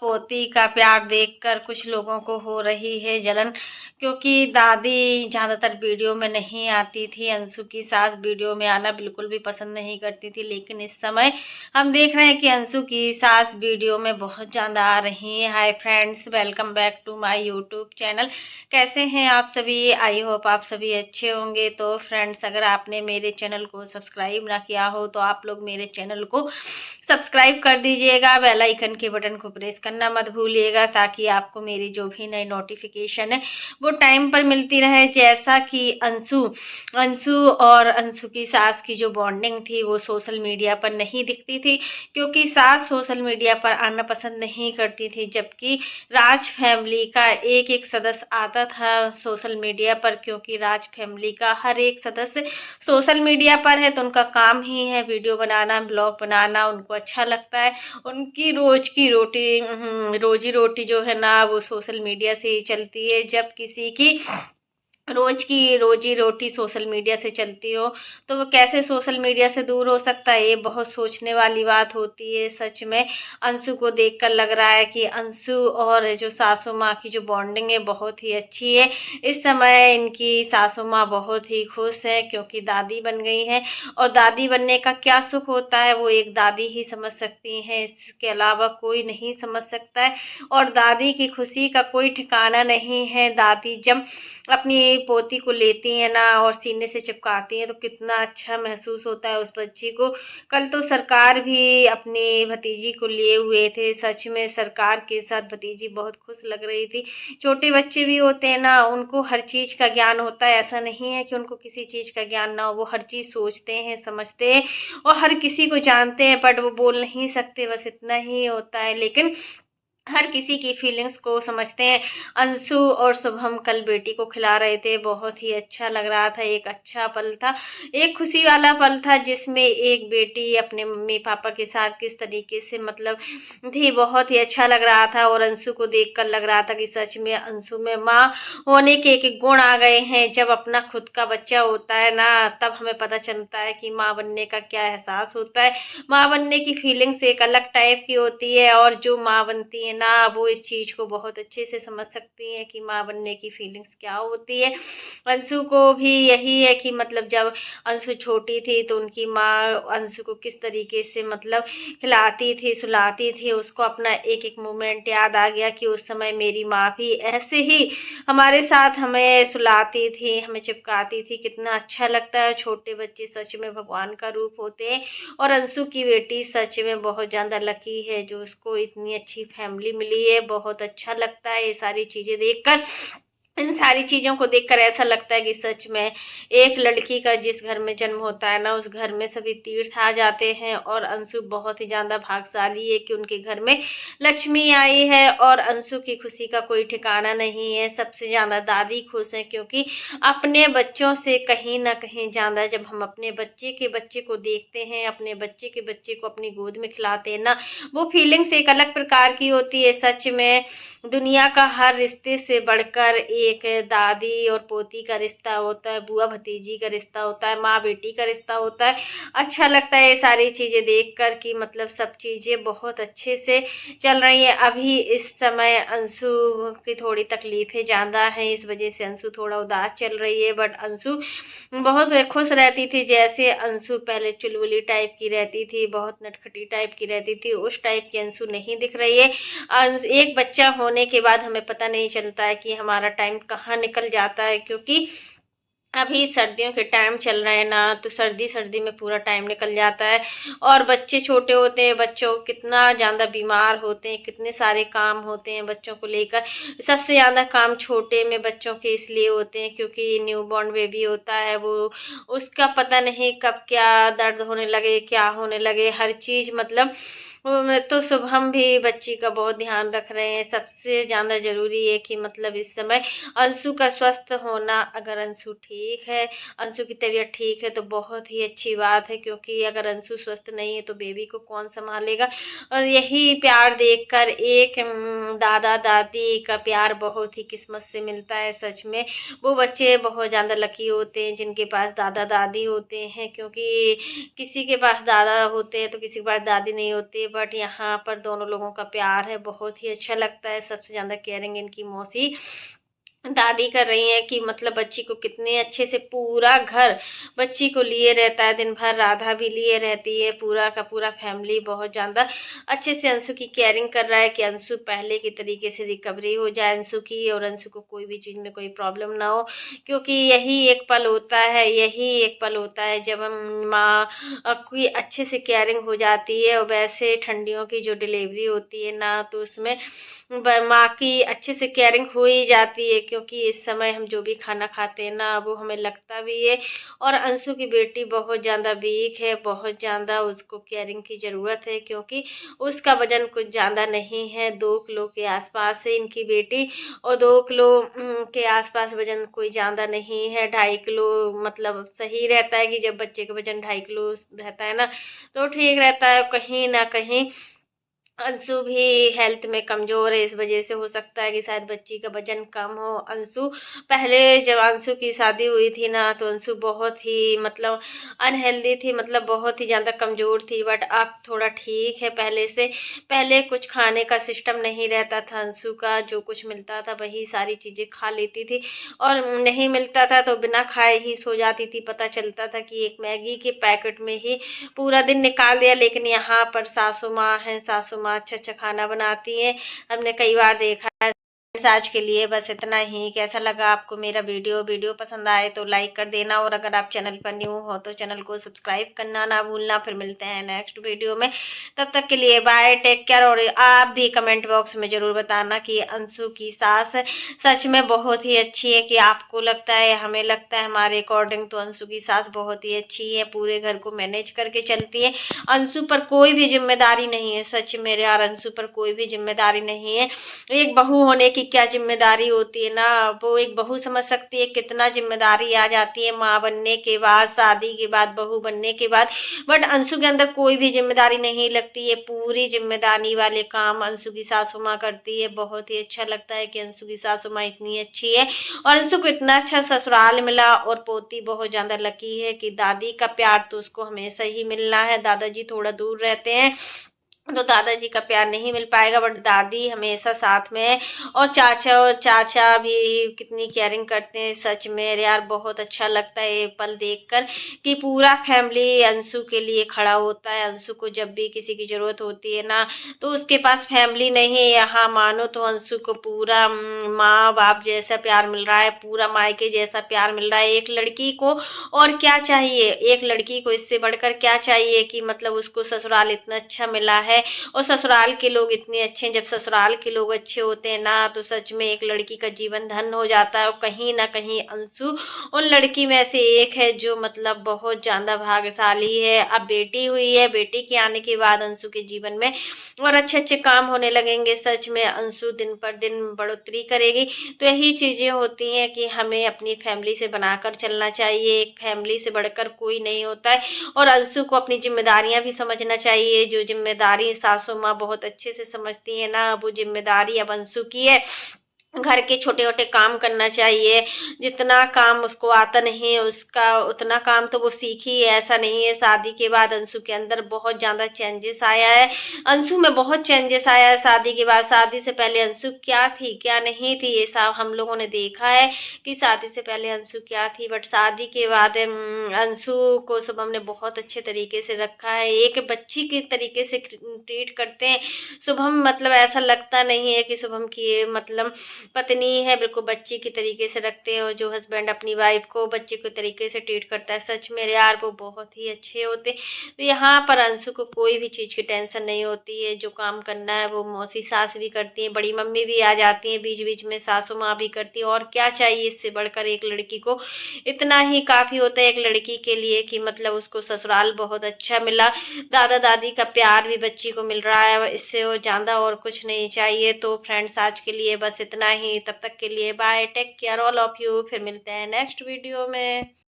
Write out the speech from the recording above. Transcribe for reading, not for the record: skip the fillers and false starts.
पोती का प्यार देखकर कुछ लोगों को हो रही है जलन, क्योंकि दादी ज़्यादातर वीडियो में नहीं आती थी। अंशु की सास वीडियो में आना बिल्कुल भी पसंद नहीं करती थी, लेकिन इस समय हम देख रहे हैं कि अंशु की सास वीडियो में बहुत ज़्यादा आ रही हैं। Hi friends, welcome back to my YouTube channel. कैसे हैं आप सभी? आई होप आप सभी अच्छे होंगे। तो फ्रेंड्स, अगर आपने मेरे चैनल को सब्सक्राइब ना किया हो तो आप लोग मेरे चैनल को सब्सक्राइब कर दीजिएगा। बेल आइकन के बटन को प्रेस करना मत भूलिएगा, ताकि आपको मेरी जो भी नई नोटिफिकेशन है वो टाइम पर मिलती रहे। जैसा कि अंशु अंशु और अंशु की सास की जो बॉन्डिंग थी वो सोशल मीडिया पर नहीं दिखती थी, क्योंकि सास सोशल मीडिया पर आना पसंद नहीं करती थी, जबकि राज फैमिली का एक एक सदस्य आता था सोशल मीडिया पर। क्योंकि राज फैमिली का हर एक सदस्य सोशल मीडिया पर है, तो उनका काम ही है वीडियो बनाना, ब्लॉग बनाना। उनको अच्छा लगता है। उनकी रोज की रोटी रोजी रोटी जो है ना वो सोशल मीडिया से ही चलती है। जब किसी की रोज की रोजी रोटी सोशल मीडिया से चलती हो तो वो कैसे सोशल मीडिया से दूर हो सकता है? ये बहुत सोचने वाली बात होती है। सच में अंशु को देखकर लग रहा है कि अंशु और जो सासू माँ की जो बॉन्डिंग है बहुत ही अच्छी है। इस समय इनकी सासू माँ बहुत ही खुश है, क्योंकि दादी बन गई हैं। और दादी बनने का क्या सुख होता है वो एक दादी ही समझ सकती हैं, इसके अलावा कोई नहीं समझ सकता है। और दादी की खुशी का कोई ठिकाना नहीं है। दादी जब अपनी पोती को लेती हैं ना और सीने से चिपकाती हैं तो कितना अच्छा महसूस होता है उस बच्ची को। कल तो सरकार भी अपनी भतीजी को लिए हुए थे। सच में सरकार के साथ भतीजी बहुत खुश लग रही थी। छोटे बच्चे भी होते हैं ना, उनको हर चीज़ का ज्ञान होता है। ऐसा नहीं है कि उनको किसी चीज़ का ज्ञान ना हो, वो हर चीज़ सोचते हैं, समझते हैं और हर किसी को जानते हैं, बट वो बोल नहीं सकते, बस इतना ही होता है। लेकिन हर किसी की फीलिंग्स को समझते हैं। अंशु और शुभम कल बेटी को खिला रहे थे, बहुत ही अच्छा लग रहा था। एक अच्छा पल था, एक खुशी वाला पल था, जिसमें एक बेटी अपने मम्मी पापा के साथ किस तरीके से मतलब थी, बहुत ही अच्छा लग रहा था। और अंशु को देखकर लग रहा था कि सच में अंशु में माँ होने के एक गुण आ गए हैं। जब अपना खुद का बच्चा होता है ना, तब हमें पता चलता है कि माँ बनने का क्या एहसास होता है। माँ बनने की फीलिंग्स एक अलग टाइप की होती है, और जो माँ बनती है ना वो इस चीज़ को बहुत अच्छे से समझ सकती है कि माँ बनने की फीलिंग्स क्या होती है। अंशु को भी यही है कि मतलब जब अंशु छोटी थी तो उनकी माँ अंशु को किस तरीके से मतलब खिलाती थी, सुलाती थी। उसको अपना एक एक मोमेंट याद आ गया कि उस समय मेरी माँ भी ऐसे ही हमारे साथ हमें सुलाती थी, हमें चिपकाती थी। कितना अच्छा लगता है। छोटे बच्चे सच में भगवान का रूप होते हैं। और अंशु की बेटी सच में बहुत ज़्यादा लकी है जो उसको इतनी अच्छी फैमिली मिली है। बहुत अच्छा लगता है ये सारी चीज़ें देखकर। इन सारी चीज़ों को देखकर ऐसा लगता है कि सच में एक लड़की का जिस घर में जन्म होता है ना, उस घर में सभी तीर्थ आ जाते हैं। और अंशु बहुत ही ज़्यादा भाग्यशाली है कि उनके घर में लक्ष्मी आई है। और अंशु की खुशी का कोई ठिकाना नहीं है। सबसे ज़्यादा दादी खुश है, क्योंकि अपने बच्चों से कहीं ना कहीं ज़्यादा जब हम अपने बच्चे को देखते हैं, अपने बच्चे के बच्चे को अपनी गोद में खिलाते हैं ना, वो फीलिंग्स एक अलग प्रकार की होती है। सच में दुनिया का हर रिश्ते से बढ़कर एक दादी और पोती का रिश्ता होता है, बुआ भतीजी का रिश्ता होता है, माँ बेटी का रिश्ता होता है। अच्छा लगता है ये सारी चीज़ें देखकर कि मतलब सब चीज़ें बहुत अच्छे से चल रही है। अभी इस समय अंशु की थोड़ी तकलीफें ज़्यादा हैं, इस वजह से अंशु थोड़ा उदास चल रही है। बट अंशु बहुत खुश रहती थी। जैसे अंशु पहले चुलबुली टाइप की रहती थी, बहुत नटखटी टाइप की रहती थी, उस टाइप की अंशु नहीं दिख रही है। एक बच्चा होने के बाद हमें पता नहीं चलता है कि हमारा टाइम कहाँ निकल जाता है, क्योंकि अभी सर्दियों के टाइम चल रहे हैं ना, तो सर्दी में पूरा टाइम निकल जाता है। और बच्चे छोटे होते हैं, बच्चों कितना ज़्यादा बीमार होते हैं, कितने सारे काम होते हैं बच्चों को लेकर। सबसे ज़्यादा काम छोटे में बच्चों के इसलिए होते हैं क्योंकि न्यू बॉर्न बेबी होता है, वो उसका पता नहीं कब क्या दर्द होने लगे, क्या होने लगे, हर चीज़ मतलब तो शुभम भी बच्ची का बहुत ध्यान रख रहे हैं। सबसे ज़्यादा ज़रूरी है कि मतलब इस समय अंशु का स्वस्थ होना। अगर अंशु ठीक है, अंशु की तबीयत ठीक है तो बहुत ही अच्छी बात है, क्योंकि अगर अंशु स्वस्थ नहीं है तो बेबी को कौन संभालेगा। और यही प्यार देखकर एक दादा दादी का प्यार बहुत ही किस्मत से मिलता है। सच में वो बच्चे बहुत ज़्यादा लकी होते हैं जिनके पास दादा दादी होते हैं, क्योंकि किसी के पास दादा होते हैं तो किसी के पास दादी नहीं होती है। बट यहाँ पर दोनों लोगों का प्यार है, बहुत ही अच्छा लगता है। सबसे ज़्यादा केयरिंग इनकी मौसी दादी कर रही हैं कि मतलब बच्ची को कितने अच्छे से पूरा घर बच्ची को लिए रहता है, दिन भर राधा भी लिए रहती है, पूरा का पूरा फैमिली बहुत ज़्यादा अच्छे से अंशु की केयरिंग कर रहा है कि अंशु पहले की तरीके से रिकवरी हो जाए अंशु की, और अंशु को कोई भी चीज़ में कोई प्रॉब्लम ना हो, क्योंकि यही एक पल होता है, यही एक पल होता है जब हम माँ की अच्छे से केयरिंग हो जाती है। और वैसे ठंडियों की जो डिलीवरी होती है ना, तो उसमें माँ की अच्छे से केयरिंग हो ही जाती है, क्योंकि इस समय हम जो भी खाना खाते हैं ना वो हमें लगता भी है। और अंशु की बेटी बहुत ज़्यादा वीक है, बहुत ज़्यादा उसको केयरिंग की ज़रूरत है, क्योंकि उसका वजन कुछ ज़्यादा नहीं है, 2 किलो के आसपास है इनकी बेटी, और 2 किलो के आसपास वजन कोई ज़्यादा नहीं है। 2.5 किलो मतलब सही रहता है कि जब बच्चे का वजन 2.5 किलो रहता है ना, तो ठीक रहता है। कहीं ना कहीं अंशु भी हेल्थ में कमज़ोर है, इस वजह से हो सकता है कि शायद बच्ची का वजन कम हो। अंशु पहले जब अंशु की शादी हुई थी ना, तो अंशु बहुत ही मतलब अनहेल्दी थी, मतलब बहुत ही ज़्यादा कमज़ोर थी, बट अब थोड़ा ठीक है पहले से। पहले कुछ खाने का सिस्टम नहीं रहता था अंशु का, जो कुछ मिलता था वही सारी चीज़ें खा लेती थी, और नहीं मिलता था तो बिना खाए ही सो जाती थी। पता चलता था कि एक मैगी के पैकेट में ही पूरा दिन निकाल दिया। लेकिन यहाँ पर सासू माँ हैं, सासू माँ अच्छा अच्छा खाना बनाती हैं, हमने कई बार देखा है। आज के लिए बस इतना ही। कैसा लगा आपको मेरा वीडियो पसंद आए तो लाइक कर देना, और अगर आप चैनल पर न्यू हो तो चैनल को सब्सक्राइब करना ना भूलना। फिर मिलते हैं नेक्स्ट वीडियो में, तब तक के लिए बाय, टेक केयर। और आप भी कमेंट बॉक्स में जरूर बताना कि अंशु की सास सच में बहुत ही अच्छी है, कि आपको लगता है, हमें लगता है, हमारे अकॉर्डिंग तो अंशु की सास बहुत ही अच्छी है, पूरे घर को मैनेज करके चलती है। अंशु पर कोई भी जिम्मेदारी नहीं है, सच में यार अंशु पर कोई भी जिम्मेदारी नहीं है। एक बहू होने की क्या जिम्मेदारी होती है ना, वो एक बहू समझ सकती है कितना जिम्मेदारी आ जाती है माँ बनने के बाद, शादी के बाद, बहू बनने के बाद। बट अंशु के अंदर कोई भी जिम्मेदारी नहीं लगती है, पूरी जिम्मेदारी वाले काम अंशु की सासू माँ करती है। बहुत ही अच्छा लगता है कि अंशु की सासू माँ इतनी अच्छी है, और अंशु को इतना अच्छा ससुराल मिला, और पोती बहुत ज्यादा लकी है कि दादी का प्यार तो उसको हमेशा ही मिलना है। दादाजी थोड़ा दूर रहते हैं तो दादाजी का प्यार नहीं मिल पाएगा, बट दादी हमेशा साथ में है। और चाचा भी कितनी केयरिंग करते हैं, सच में यार बहुत अच्छा लगता है ये पल देखकर कि पूरा फैमिली अंशु के लिए खड़ा होता है। अंशु को जब भी किसी की जरूरत होती है ना, तो उसके पास फैमिली नहीं है, यहाँ मानो तो अंशु को पूरा माँ बाप जैसा प्यार मिल रहा है, पूरा मायके जैसा प्यार मिल रहा है एक लड़की को। और क्या चाहिए एक लड़की को, इससे बढ़कर क्या चाहिए कि मतलब उसको ससुराल इतना अच्छा मिला है, और ससुराल के लोग इतने अच्छे हैं। जब ससुराल के लोग अच्छे होते हैं ना, तो सच में एक लड़की का जीवन धन्य हो जाता है। और कहीं ना कहीं अंशु उन लड़की में से एक है जो मतलब बहुत ज्यादा भाग्यशाली है। अब बेटी हुई है, बेटी के आने के बाद अंशु के जीवन में और अच्छे अच्छे काम होने लगेंगे। सच में अंशु दिन पर दिन बढ़ोतरी करेगी। तो यही चीजें होती हैं कि हमें अपनी फैमिली से बनाकर चलना चाहिए, एक फैमिली से बढ़कर कोई नहीं होता है। और अंशु को अपनी जिम्मेदारियां भी समझना चाहिए, जो जिम्मेदारी सासू माँ बहुत अच्छे से समझती है ना, वो जिम्मेदारी अब अंशु की है। घर के छोटे छोटे काम करना चाहिए, जितना काम उसको आता नहीं है उसका उतना काम तो वो सीखी है। ऐसा नहीं है, शादी के बाद अंशु के अंदर बहुत ज्यादा चेंजेस आया है, अंशु में बहुत चेंजेस आया है शादी के बाद। शादी से पहले अंशु क्या थी क्या नहीं थी, ये सब हम लोगों ने देखा है कि शादी से पहले अंशु क्या थी, बट शादी के बाद अंशु को शुभम ने बहुत अच्छे तरीके से रखा है, एक बच्ची के तरीके से ट्रीट करते हैं शुभम। मतलब ऐसा लगता नहीं है कि शुभम की मतलब पत्नी है, बिल्कुल बच्ची की तरीके से रखते हैं। और जो हस्बैंड अपनी वाइफ को बच्चे को तरीके से ट्रीट करता है, सच में यार वो बहुत ही अच्छे होते। तो यहाँ पर अंशु को कोई भी चीज़ की टेंशन नहीं होती है, जो काम करना है वो मौसी सास भी करती है, बड़ी मम्मी भी आ जाती है बीच बीच में, सासू माँ भी करती है। और क्या चाहिए इससे बढ़कर एक लड़की को, इतना ही काफ़ी होता है एक लड़की के लिए कि मतलब उसको ससुराल बहुत अच्छा मिला, दादा दादी का प्यार भी बच्ची को मिल रहा है, इससे वो ज़्यादा और कुछ नहीं चाहिए। तो फ्रेंड्स आज के लिए बस इतना ही, तब तक के लिए bye, take care all of you. फिर मिलते हैं नेक्स्ट वीडियो में।